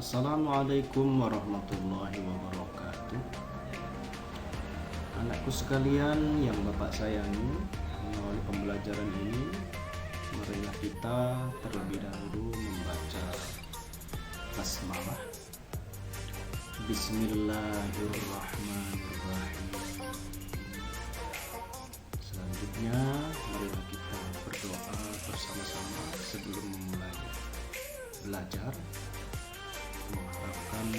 Assalamualaikum warahmatullahi wabarakatuh. Anakku sekalian yang Bapak sayangi, melalui pembelajaran ini marilah kita terlebih dahulu membaca basmalah. Bismillahirrahmanirrahim. Selanjutnya marilah kita berdoa bersama-sama sebelum memulai belajar, mengharapkan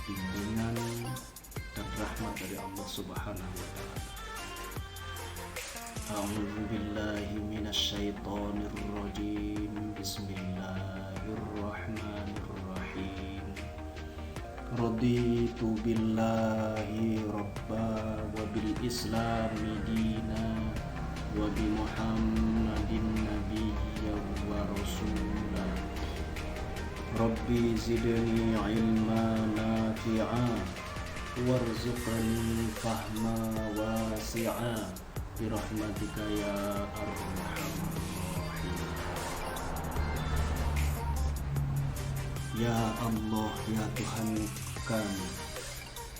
bimbingan dan rahmat dari Allah Subhanahu wa taala. A'udzu billahi minasyaitonir rajim. Bismillahirrahmanirrahim. Raditu billahi rabba wa bil islami dina wa bi Muhammadin nabiyyan wa rasulah. Rabbi zidni ilma nafi'a warzuqni fahma wasi'a birahmatika ya arhamar rahim. Ya Allah, ya Tuhan kami,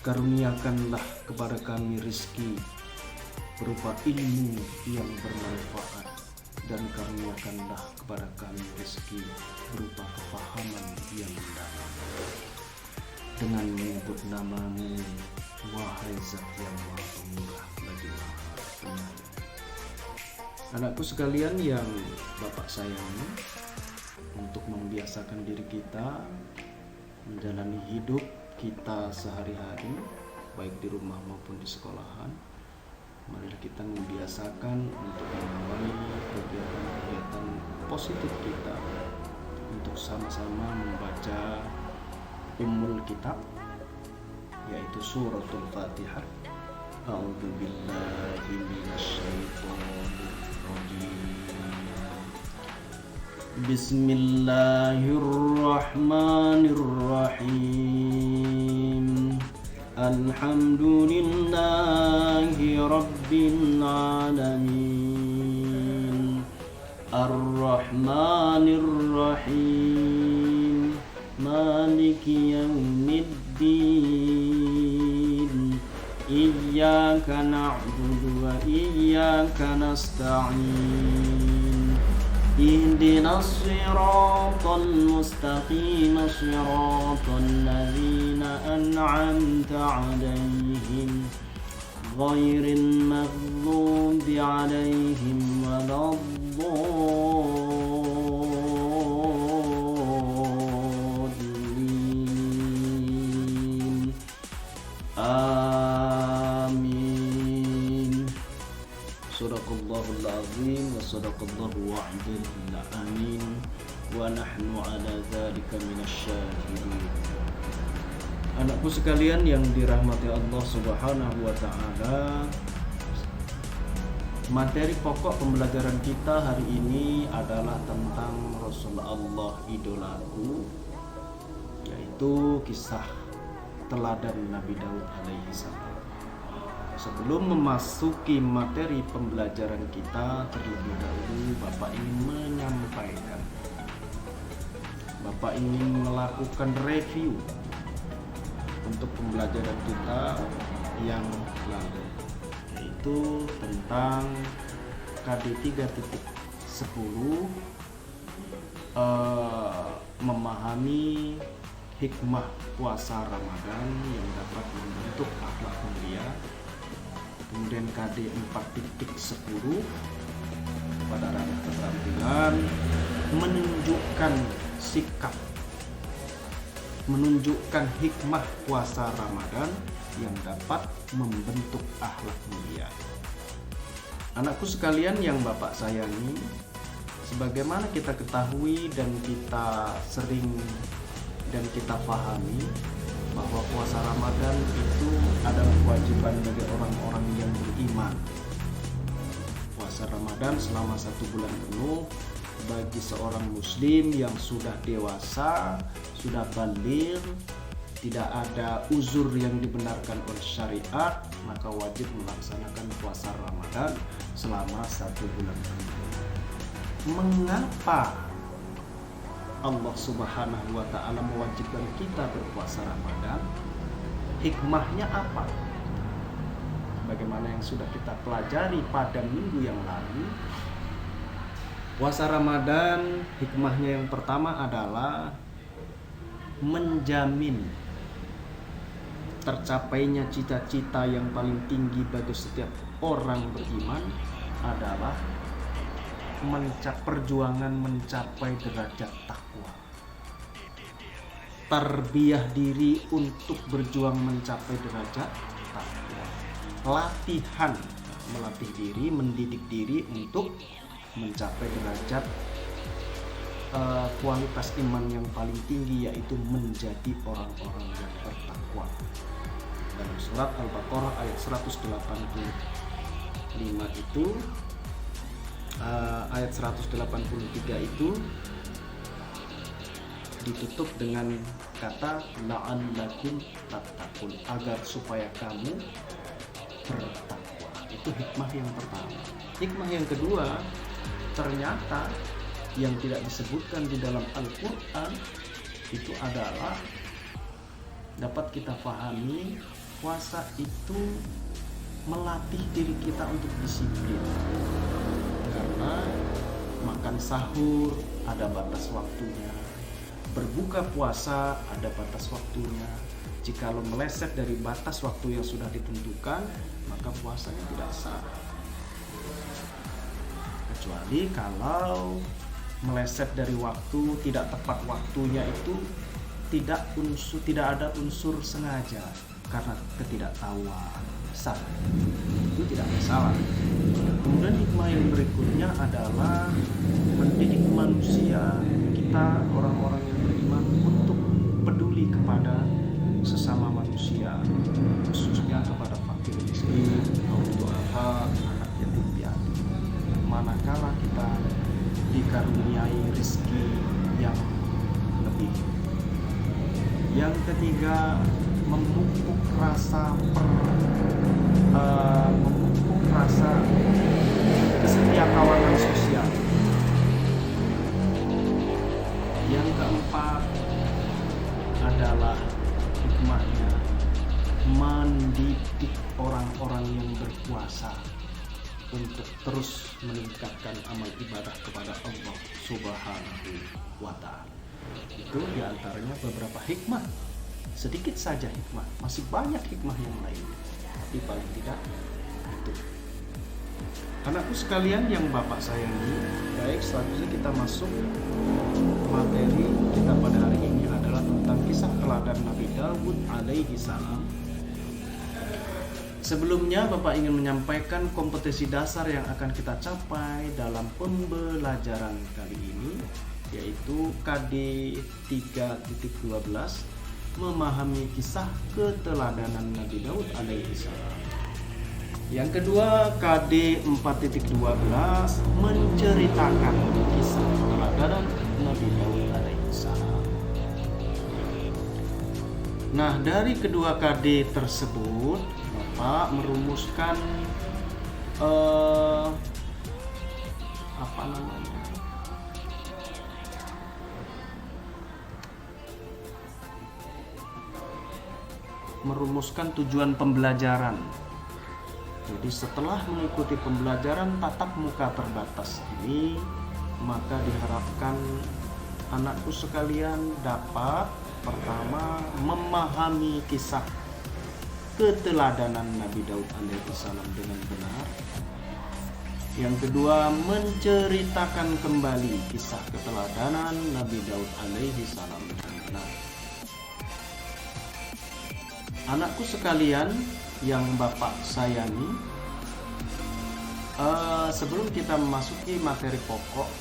karuniakanlah kepada kami rezeki berupa ilmu yang bermanfaat, dan karuniakanlah kepada kami rezeki berupa kefahaman yang dalam. Dengan menyebut nama-Mu, wahai Zat yang Maha Pemurah lagi Maha Penyayang. Anakku sekalian yang Bapak sayangi, untuk membiasakan diri kita menjalani hidup kita sehari-hari, baik di rumah maupun di sekolahan, marilah kita membiasakan untuk mengawali kegiatan-kegiatan positif kita untuk sama-sama membaca Ummul Kitab, yaitu suratul Fatihah. A'udzu billahi minasyaitonir rajim. Bismillahirrahmanirrahim. Alhamdulillahi rabbil alamin. Ar-Rahmanir Rahim. Maliki yaumiddin. Iyyaka na'budu wa iyyaka nasta'in. Ihdinas siratal mustaqim, siratal ladzina an'amta 'alaihim ghairil maghdubi 'alaihim waladdallin. Amin. Sadaqallahul azim wa sadaqallahu wa'adil amin wa nahnu ala dzalika minasyahidin. Anakku sekalian yang dirahmati Allah Subhanahu wa taala, materi pokok pembelajaran kita hari ini adalah tentang Rasulullah idolaku, yaitu kisah teladan Nabi Daud alaihi salam. Sebelum memasuki materi pembelajaran kita, terlebih dahulu Bapak ingin menyampaikan, Bapak ingin melakukan review untuk pembelajaran kita yang lalu, yaitu tentang KD 3.10, memahami hikmah puasa Ramadan yang dapat membentuk akhlak mulia. Kemudian KD 4.10 pada ranah keterampilan menunjukkan sikap, menunjukkan hikmah puasa Ramadan yang dapat membentuk akhlak mulia. Anakku sekalian yang Bapak sayangi, sebagaimana kita ketahui dan kita sering dan kita pahami bahwa puasa Ramadan itu adalah kewajiban bagi orang-orang yang beriman. Puasa Ramadan selama 1 bulan penuh bagi seorang muslim yang sudah dewasa, sudah baligh, tidak ada uzur yang dibenarkan oleh syariat, maka wajib melaksanakan puasa Ramadan selama 1 bulan penuh. Mengapa Allah Subhanahu wa Ta'ala mewajibkan kita berpuasa Ramadan? Hikmahnya apa? Bagaimana yang sudah kita pelajari pada minggu yang lalu, puasa Ramadan hikmahnya yang pertama adalah menjamin tercapainya cita-cita yang paling tinggi bagi setiap orang beriman adalah perjuangan mencapai derajat takwa. Tarbiyah diri untuk berjuang mencapai derajat takwa. Latihan, melatih diri, mendidik diri untuk mencapai derajat kualitas iman yang paling tinggi, yaitu menjadi orang-orang yang bertakwa. Dalam surat Al-Baqarah ayat 185 itu, ayat 183 itu ditutup dengan kata la'allakum tattaqun, agar supaya kamu bertakwa. Itu hikmah yang pertama. Hikmah yang kedua, ternyata yang tidak disebutkan di dalam Al-Quran itu adalah dapat kita pahami, puasa itu melatih diri kita untuk disiplin. Karena makan sahur ada batas waktunya, berbuka puasa ada batas waktunya. Jika lo meleset dari batas waktu yang sudah ditentukan, maka puasanya tidak sah. Kecuali kalau meleset dari waktu, tidak tepat waktunya, itu tidak ada unsur sengaja karena ketidaktahuan, sah, itu tidak masalah. Kemudian hikmah yang berikutnya adalah mendidik manusia, kita orang-orang yang beriman, untuk peduli kepada sesama manusia, khususnya kepada fakir miskin, kaum duafa, anak yatim piatu. Manakala kita dikaruniai rezeki yang lebih. Yang ketiga, memupuk rasa kesetiakawanan sosial. Yang keempat adalah hikmahnya mendidik orang-orang yang berpuasa untuk terus meningkatkan amal ibadah kepada Allah Subhanahu wa Ta'ala. Itu diantaranya beberapa hikmah. Sedikit saja hikmah, masih banyak hikmah yang lain, tapi paling tidak itu. Anakku sekalian yang Bapak sayangi, baik, selanjutnya kita masuk materi kita pada hari ini adalah tentang kisah teladan Nabi Daud alaihi salam. Sebelumnya Bapak ingin menyampaikan kompetensi dasar yang akan kita capai dalam pembelajaran kali ini, yaitu KD 3.12, memahami kisah keteladanan Nabi Daud alaihi salam. Yang kedua, KD 4.12, menceritakan kisah keteladanan Nabi Daud alaihi salam. Nah, dari kedua KD tersebut Bapak merumuskan merumuskan tujuan pembelajaran. Jadi setelah mengikuti pembelajaran tatap muka terbatas ini, maka diharapkan anakku sekalian dapat pertama memahami kisah keteladanan Nabi Daud alaihi salam dengan benar. Yang kedua, menceritakan kembali kisah keteladanan Nabi Daud alaihi salam dengan benar. Anakku sekalian yang Bapak sayangi, sebelum kita memasuki materi pokok,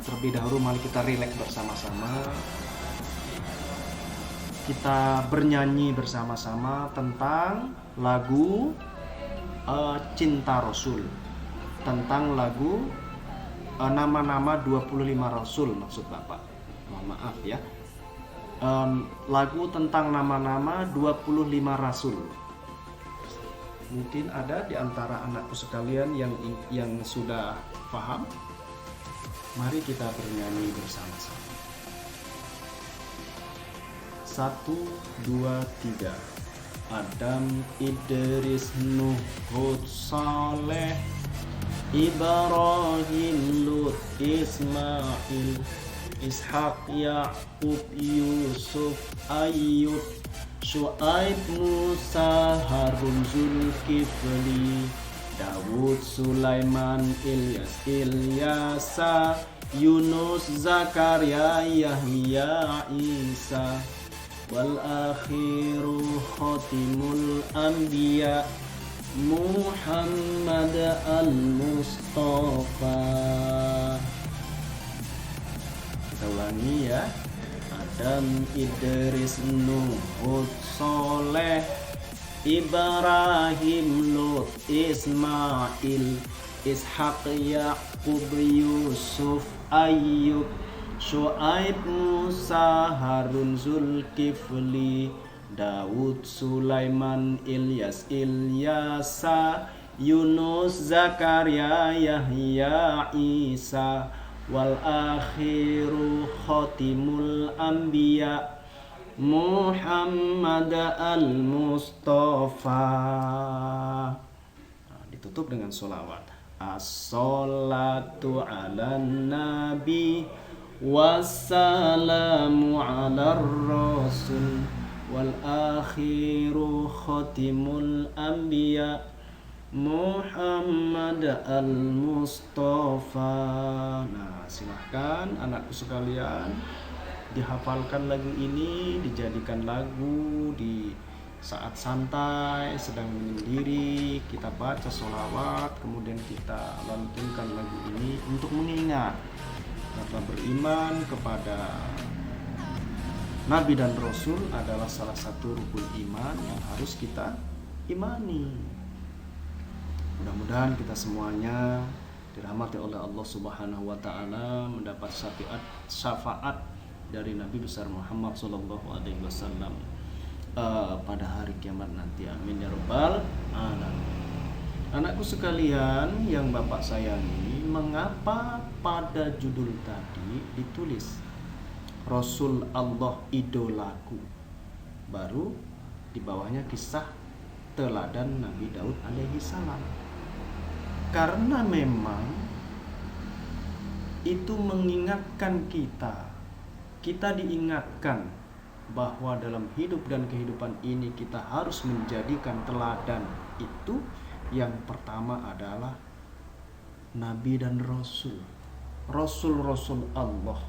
terlebih dahulu mari kita rileks bersama-sama. Kita bernyanyi bersama-sama tentang lagu Cinta Rasul, tentang lagu nama-nama 25 Rasul, maksud Bapak, mohon maaf ya, lagu tentang nama-nama 25 Rasul. Mungkin ada di antara anakku sekalian yang sudah paham. Mari kita bernyanyi bersama-sama. 1, 2, 3. Adam, Idris, Nuh, Hud, Saleh, Ibrahim, Lut, Ismail, Ishak, Yaqub, Yusuf, Ayub, Syuaib, Musa, Harun, Zulkifli, Dawud, Sulaiman, Ilyasa, Yunus, Zakaria, Yahya, Isa, wal akhiru khatimul anbiya Muhammad al-Mustafa. Kita ulangi ya. Adam, Idris, Nuh, Hud, Saleh, Ibrahim, Lut, Ismail, Ishak, Yaqub, Yusuf, Ayub, Syuaib, Musa, Harun, Zulkifli, Dawud, Sulaiman, Ilyasa, Yunus, Zakaria, Yahya, Isa, wal akhiru khatimul anbiya Muhammad al-Mustafa. Ditutup dengan sholawat. As-salatu ala nabi wassalamu ala rasul wal akhiru khatimul anbiya Muhammad al-Mustafa. Nah, silahkan anakku sekalian, dihafalkan lagu ini, dijadikan lagu di saat santai, sedang menyendiri, kita baca sholawat, kemudian kita lantunkan lagu ini untuk mengingat bahwa beriman kepada Nabi dan Rasul adalah salah satu rukun iman yang harus kita imani. Mudah-mudahan kita semuanya dirahmati oleh Allah Subhanahu wa taala, mendapat syafaat dari Nabi besar Muhammad sallallahu alaihi wasallam pada hari kiamat nanti. Amin ya rabbal alamin. Anakku sekalian yang Bapak sayangi, mengapa pada judul tadi ditulis Rasul Allah idolaku, baru di bawahnya kisah teladan Nabi Daud alaihi salam? Karena memang itu mengingatkan kita diingatkan bahwa dalam hidup dan kehidupan ini kita harus menjadikan teladan itu. Yang pertama adalah Nabi dan Rasul, Rasul Allah.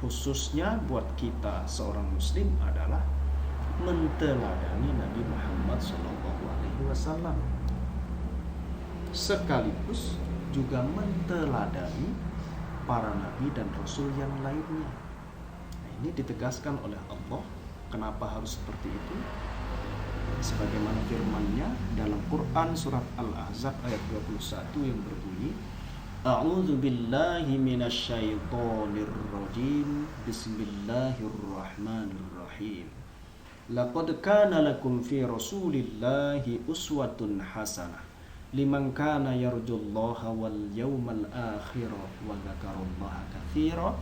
Khususnya buat kita seorang muslim adalah menteladani Nabi Muhammad SAW, sekaligus juga menteladani para nabi dan rasul yang lainnya. Nah, ini ditegaskan oleh Allah. Kenapa harus seperti itu? Sebagaimana firman-Nya dalam Quran surat Al-Ahzab ayat 21 yang berbunyi, A'udzu billahi minasyaitonir rajim. Bismillahirrahmanirrahim. Laqad kana lakum fi Rasulillahi uswatun hasanah liman kana yarjullaha wal yawmal akhir wa dzakarallaha katsiran.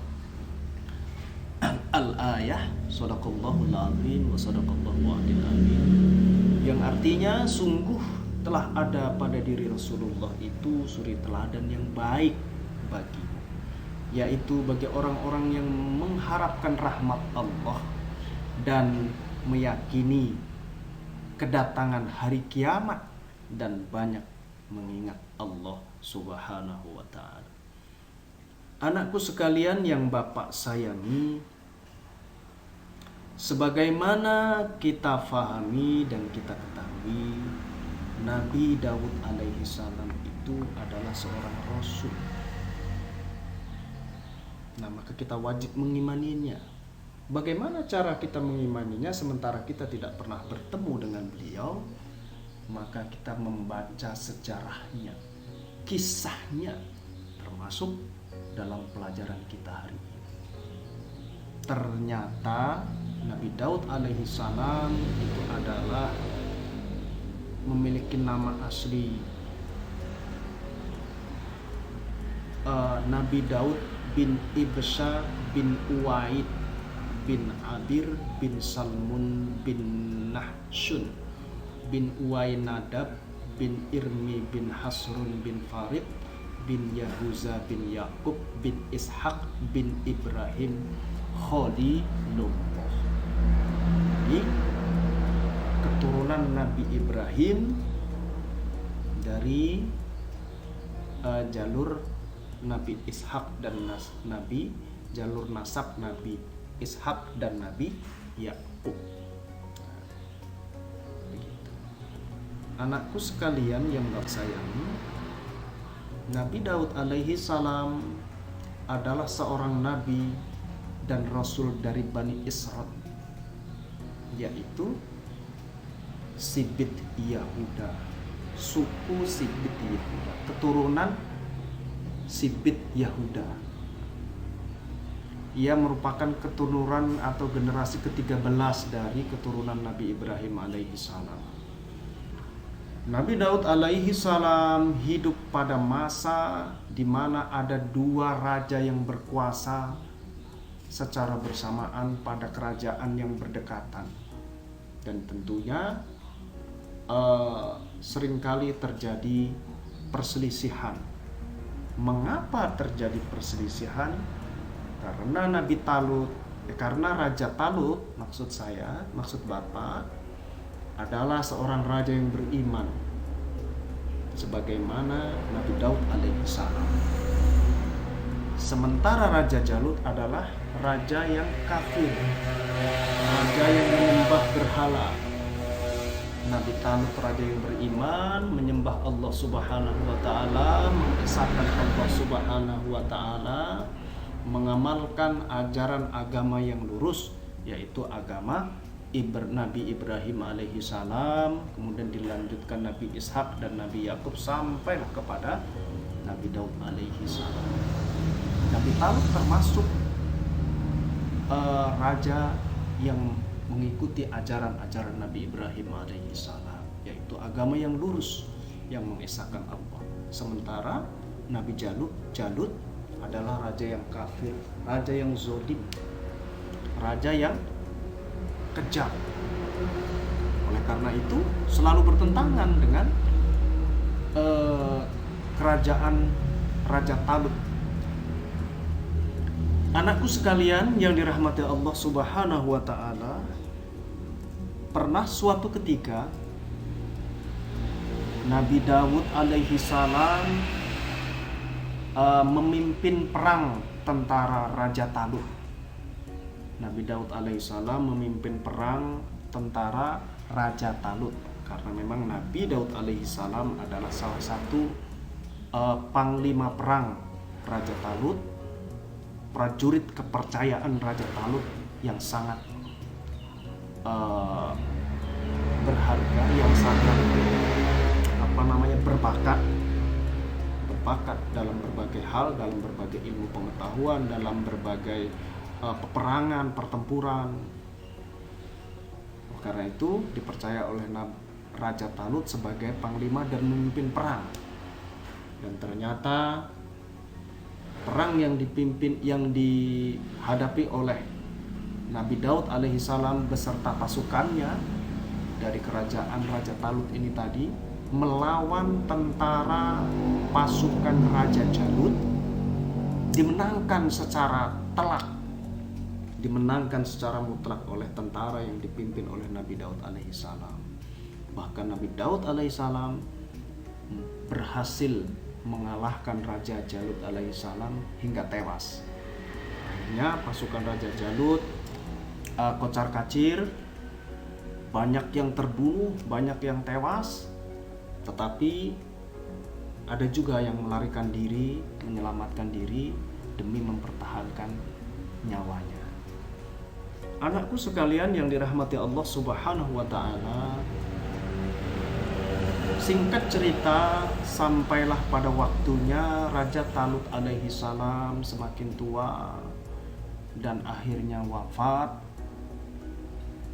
Al-ayah. Shadaqallahul azim wa shadaqallahu adil amin. Yang artinya, sungguh telah ada pada diri Rasulullah itu suri teladan yang baik bagimu, yaitu bagi orang-orang yang mengharapkan rahmat Allah dan meyakini kedatangan hari kiamat dan banyak mengingat Allah Subhanahu wa ta'ala. Anakku sekalian yang Bapak sayangi, sebagaimana kita fahami dan kita ketahui, Nabi Daud alaihi salam itu adalah seorang rasul. Nah, maka kita wajib mengimaninya. Bagaimana cara kita mengimaninya sementara kita tidak pernah bertemu dengan beliau? Maka kita membaca sejarahnya, kisahnya, termasuk dalam pelajaran kita hari ini. Ternyata Nabi Daud alaihi salam itu adalah memiliki nama asli Nabi Daud bin Ibsha bin Uwaid bin Abir bin Salmun bin Nahshun bin Uwainadab bin Irmi bin Hasrun bin Farid bin Yahuza bin Yakub bin Ishaq bin Ibrahim Khalilullah. Jadi keturunan Nabi Ibrahim dari jalur Nabi Ishaq dan Nabi jalur nasab Nabi Ishaq dan Nabi Yakub. Anakku sekalian yang saya sayangi, Nabi Daud alaihi salam adalah seorang nabi dan rasul dari Bani Israel, yaitu Sibit Yahuda, suku Sibit Yahuda, keturunan Sibit Yahuda. Ia merupakan keturunan atau generasi ke-13 dari keturunan Nabi Ibrahim alaihi salam. Nabi Daud alaihi salam hidup pada masa di mana ada dua raja yang berkuasa secara bersamaan pada kerajaan yang berdekatan. Dan tentunya seringkali terjadi perselisihan. Mengapa terjadi perselisihan? Karena karena Raja Talut, maksud Bapak adalah seorang raja yang beriman sebagaimana Nabi Daud alaihi salam. Sementara Raja Jalut adalah raja yang kafir, raja yang menyembah berhala. Nabi Talut raja yang beriman, menyembah Allah Subhanahu wa taala, mengesahkan Allah Subhanahu wa taala, mengamalkan ajaran agama yang lurus, yaitu agama Nabi Ibrahim alaihi salam, kemudian dilanjutkan Nabi Ishaq dan Nabi Yakub sampailah kepada Nabi Daud alaihi salam. Nabi Talut termasuk raja yang mengikuti ajaran-ajaran Nabi Ibrahim alaihi salam, yaitu agama yang lurus yang mengesahkan Allah. Sementara Nabi Jalut adalah raja yang kafir, raja yang zolim, raja yang kejam. Oleh karena itu selalu bertentangan dengan kerajaan Raja Talut. Anakku sekalian yang dirahmati Allah Subhanahu wa taala, pernah suatu ketika Nabi Daud alaihi salam memimpin perang tentara Raja Talut. Nabi Daud alaihissalam memimpin perang tentara Raja Talut, karena memang Nabi Daud alaihissalam adalah salah satu panglima perang Raja Talut, prajurit kepercayaan Raja Talut yang sangat berharga, yang sangat berbakat dalam berbagai hal, dalam berbagai ilmu pengetahuan, dalam berbagai peperangan, pertempuran. Karena itu dipercaya oleh Raja Talut sebagai panglima dan memimpin perang. Dan ternyata perang yang dihadapi oleh Nabi Daud alaihissalam beserta pasukannya dari kerajaan Raja Talut ini tadi melawan tentara pasukan Raja Jalut, dimenangkan secara telak, dimenangkan secara mutlak oleh tentara yang dipimpin oleh Nabi Daud alaihissalam. Bahkan Nabi Daud alaihissalam berhasil mengalahkan Raja Jalut alaihissalam hingga tewas. Akhirnya pasukan Raja Jalut kocar kacir, banyak yang terbunuh, banyak yang tewas. Tetapi ada juga yang melarikan diri, menyelamatkan diri demi mempertahankan nyawanya. Anakku sekalian yang dirahmati Allah Subhanahu wa taala, singkat cerita, sampailah pada waktunya Raja Talut alaihi salam semakin tua dan akhirnya wafat.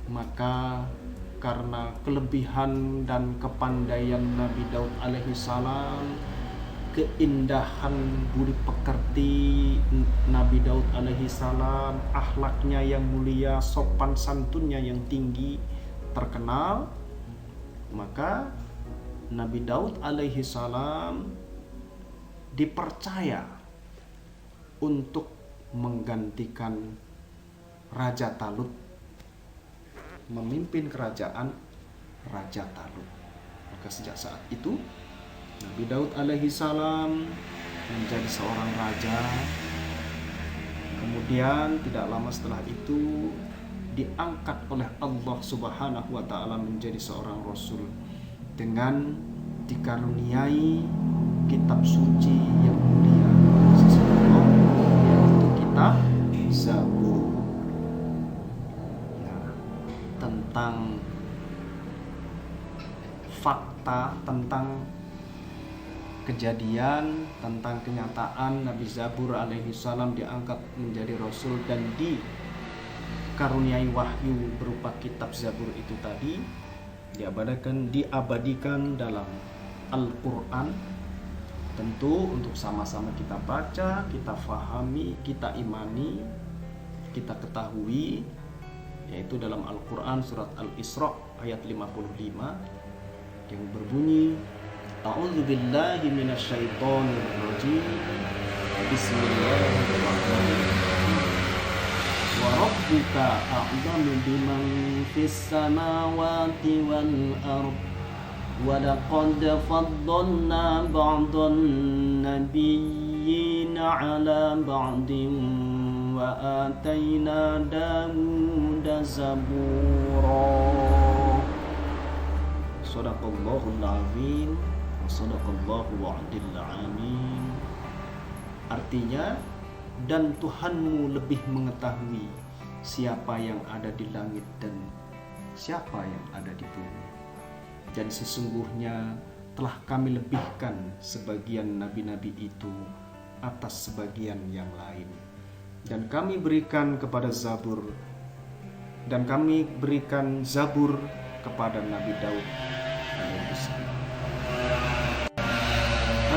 Maka karena kelebihan dan kepandaian Nabi Daud alaihi salam, keindahan budi pekerti Nabi Daud alaihi salam, akhlaknya yang mulia, sopan santunnya yang tinggi, terkenal, maka Nabi Daud alaihi salam dipercaya untuk menggantikan Raja Talut, memimpin kerajaan Raja Talut. Maka sejak saat itu Nabi Daud alaihi salam menjadi seorang raja. Kemudian tidak lama setelah itu diangkat oleh Allah Subhanahu wa taala menjadi seorang rasul dengan dikaruniai kitab suci yang mulia sisi Allah, yaitu kitab Zabur. Nah, tentang fakta, tentang kejadian, tentang kenyataan Nabi Zabur alaihi salam diangkat menjadi rasul dan dikaruniai wahyu berupa kitab Zabur itu tadi diabadikan dalam Al-Quran. Tentu untuk sama-sama kita baca, kita fahami, kita imani, kita ketahui, yaitu dalam Al-Quran surat Al-Isra ayat 55 yang berbunyi, A'udzu billahi minasyaitonir rajim. Bismillahirrahmanirrahim. Wa rabbuka a'lamu biman fis samawati wal ardh. Wa laqad faddalna ba'dhan nabiyyina 'ala ba'din wa atayna Dawuda zabura. Shadaqallahul azim. Sadaqallahu wa'adil amin. Artinya, dan Tuhanmu lebih mengetahui siapa yang ada di langit dan siapa yang ada di bumi. Dan sesungguhnya telah kami lebihkan sebagian nabi-nabi itu atas sebagian yang lain. Dan kami berikan kepada Zabur, dan kami berikan Zabur kepada Nabi Daud alaihissalam.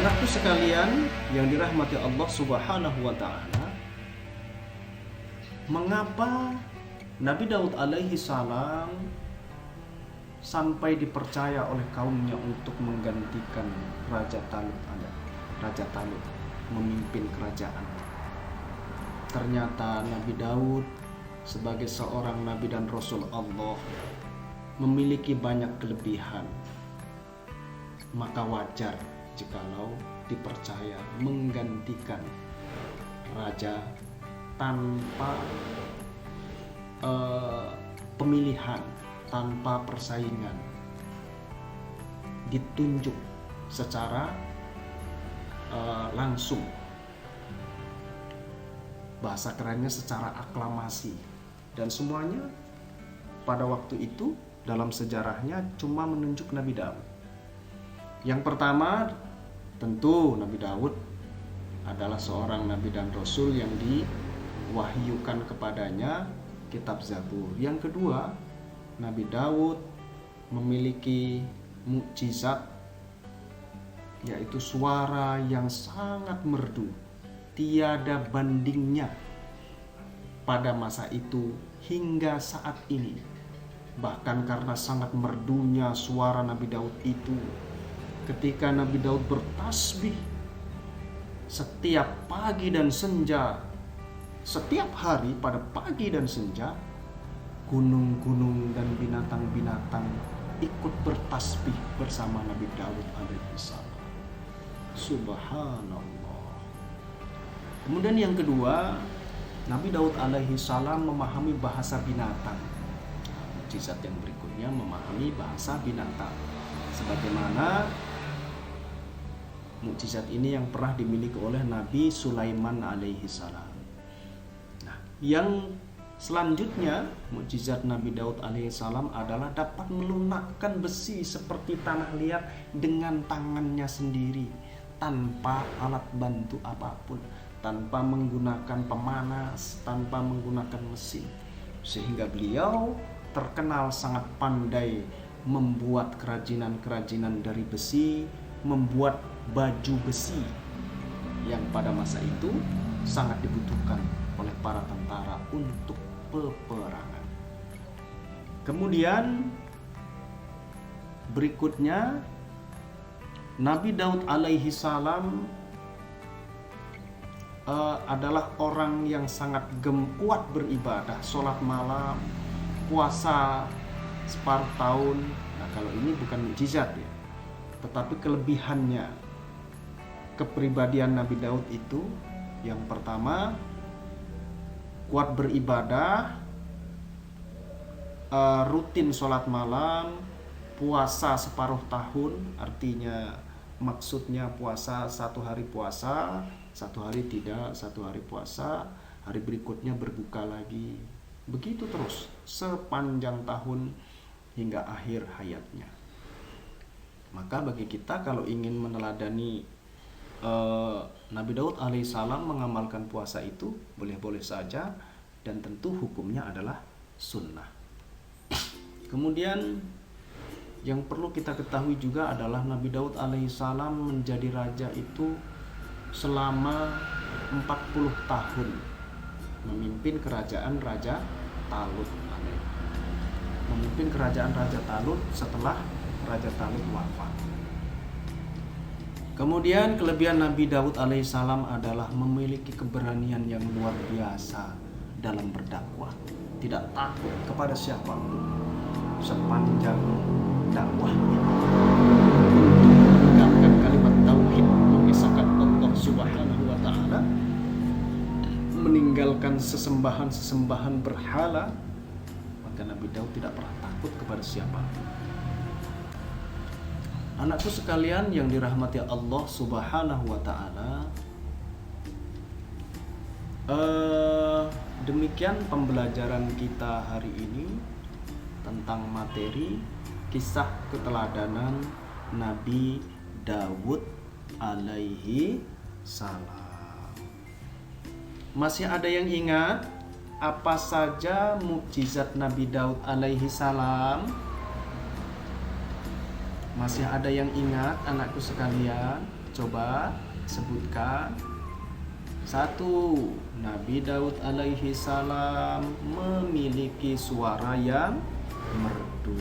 Anakku sekalian yang dirahmati Allah Subhanahu wa taala, mengapa Nabi Daud alaihi salam sampai dipercaya oleh kaumnya untuk menggantikan Raja Talut memimpin kerajaan? Ternyata Nabi Daud sebagai seorang nabi dan rasul Allah memiliki banyak kelebihan. Maka wajar jikalau dipercaya menggantikan raja tanpa pemilihan, tanpa persaingan, ditunjuk secara langsung, bahasa kerennya secara aklamasi. Dan semuanya pada waktu itu dalam sejarahnya cuma menunjuk Nabi Daud. Yang pertama, tentu Nabi Daud adalah seorang nabi dan rasul yang diwahyukan kepadanya kitab Zabur. Yang kedua, Nabi Daud memiliki mukjizat, yaitu suara yang sangat merdu, tiada bandingnya pada masa itu hingga saat ini. Bahkan karena sangat merdunya suara Nabi Daud itu, ketika Nabi Daud bertasbih setiap pagi dan senja, setiap hari pada pagi dan senja, gunung-gunung dan binatang-binatang ikut bertasbih bersama Nabi Daud alaihissalam. Subhanallah. Kemudian yang kedua, Nabi Daud alaihissalam memahami bahasa binatang. Mukjizat yang berikutnya memahami bahasa binatang, sebagaimana mukjizat ini yang pernah dimiliki oleh Nabi Sulaiman alaihissalam. Nah, yang selanjutnya mukjizat Nabi Daud alaihissalam adalah dapat melunakkan besi seperti tanah liat dengan tangannya sendiri, tanpa alat bantu apapun, tanpa menggunakan pemanas, tanpa menggunakan mesin. Sehingga beliau terkenal sangat pandai membuat kerajinan-kerajinan dari besi membuat baju besi yang pada masa itu sangat dibutuhkan oleh para tentara untuk peperangan. Kemudian berikutnya Nabi Daud alaihi salam adalah orang yang sangat kuat beribadah, sholat malam, puasa separuh tahun. Nah, kalau ini bukan mukjizat ya, tetapi kelebihannya kepribadian Nabi Daud itu yang pertama kuat beribadah, rutin sholat malam, puasa separuh tahun, artinya maksudnya puasa 1 hari puasa, 1 hari tidak, 1 hari puasa, hari berikutnya berbuka lagi. Begitu terus sepanjang tahun hingga akhir hayatnya. Maka bagi kita kalau ingin meneladani Nabi Daud alaihissalam mengamalkan puasa itu boleh-boleh saja, dan tentu hukumnya adalah sunnah. Kemudian yang perlu kita ketahui juga adalah Nabi Daud alaihissalam menjadi raja itu selama 40 tahun memimpin kerajaan Raja Talut. Memimpin kerajaan Raja Talut setelah Raja Talut wafat. Kemudian kelebihan Nabi Daud alaihissalam adalah memiliki keberanian yang luar biasa dalam berdakwah. Tidak takut kepada siapapun sepanjang dakwahnya. Menegakkan kalimat tauhid, mengisahkan Allah Subhanahu wa taala, meninggalkan sesembahan-sesembahan berhala, maka Nabi Daud tidak pernah takut kepada siapapun. Anakku sekalian yang dirahmati Allah Subhanahu wa taala, demikian pembelajaran kita hari ini tentang materi kisah keteladanan Nabi Daud alaihi salam. Masih ada yang ingat apa saja mukjizat Nabi Daud alaihi salam? Masih ada yang ingat anakku sekalian? Coba sebutkan. 1. Nabi Daud alaihi salam memiliki suara yang merdu.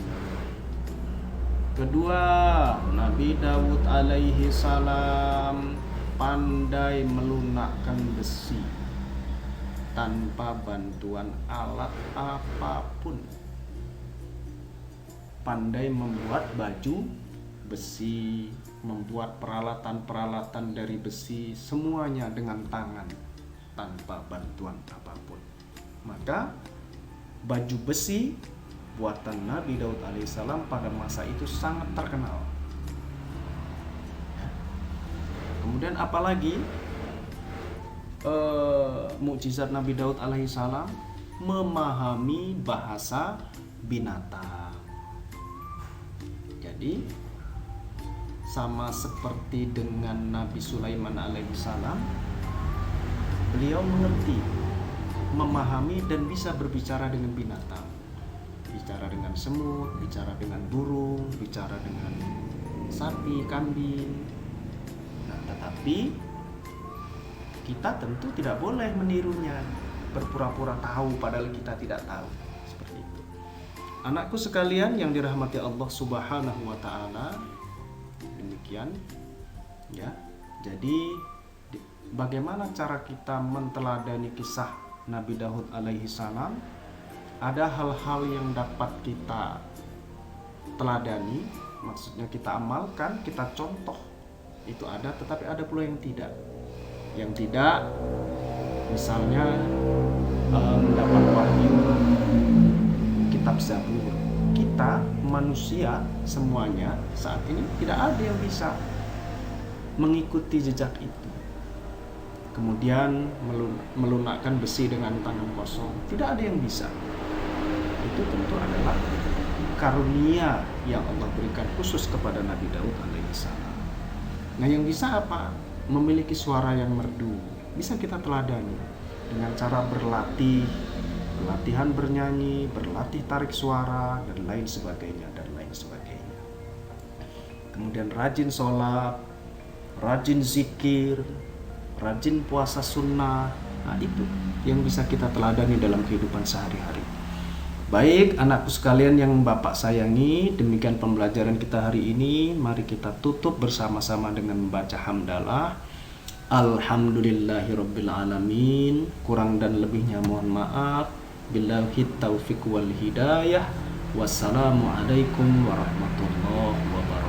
2. Nabi Daud alaihi salam pandai melunakkan besi tanpa bantuan alat apapun. Pandai membuat baju besi, membuat peralatan-peralatan dari besi, semuanya dengan tangan tanpa bantuan apapun. Maka baju besi buatan Nabi Daud alaihissalam pada masa itu sangat terkenal. Kemudian apalagi mukjizat Nabi Daud alaihissalam? Memahami bahasa binatang. Jadi sama seperti dengan Nabi Sulaiman alaihissalam, beliau mengerti, memahami dan bisa berbicara dengan binatang. Bicara dengan semut, bicara dengan burung, bicara dengan sapi, kambing. Nah, tetapi kita tentu tidak boleh menirunya, berpura-pura tahu padahal kita tidak tahu. Seperti itu. Anakku sekalian yang dirahmati Allah Subhanahu wa taala, demikian ya. Jadi bagaimana cara kita menteladani kisah Nabi Daud alaihi salam? Ada hal-hal yang dapat kita teladani, maksudnya kita amalkan, kita contoh. Itu ada, tetapi ada pula yang tidak. Yang tidak, misalnya mendapat wahyu kitab Zabur. Kita manusia semuanya saat ini tidak ada yang bisa mengikuti jejak itu. Kemudian melunakkan besi dengan tangan kosong, tidak ada yang bisa. Itu tentu adalah karunia yang Allah berikan khusus kepada Nabi Daud alaihissalam. Nah, yang bisa apa? Memiliki suara yang merdu. Bisa kita teladani dengan cara berlatih, latihan bernyanyi, berlatih tarik suara, dan lain sebagainya, dan lain sebagainya. kemudian rajin sholat, rajin zikir, rajin puasa sunnah. Nah, itu yang bisa kita teladani dalam kehidupan sehari-hari. Baik anakku sekalian yang Bapak sayangi, demikian pembelajaran kita hari ini. Mari kita tutup bersama-sama dengan membaca hamdalah. Alhamdulillahirabbil alamin. Kurang dan lebihnya mohon maaf. Billahi taufiq wal hidayah. Wassalamualaikum warahmatullahi wabarakatuh.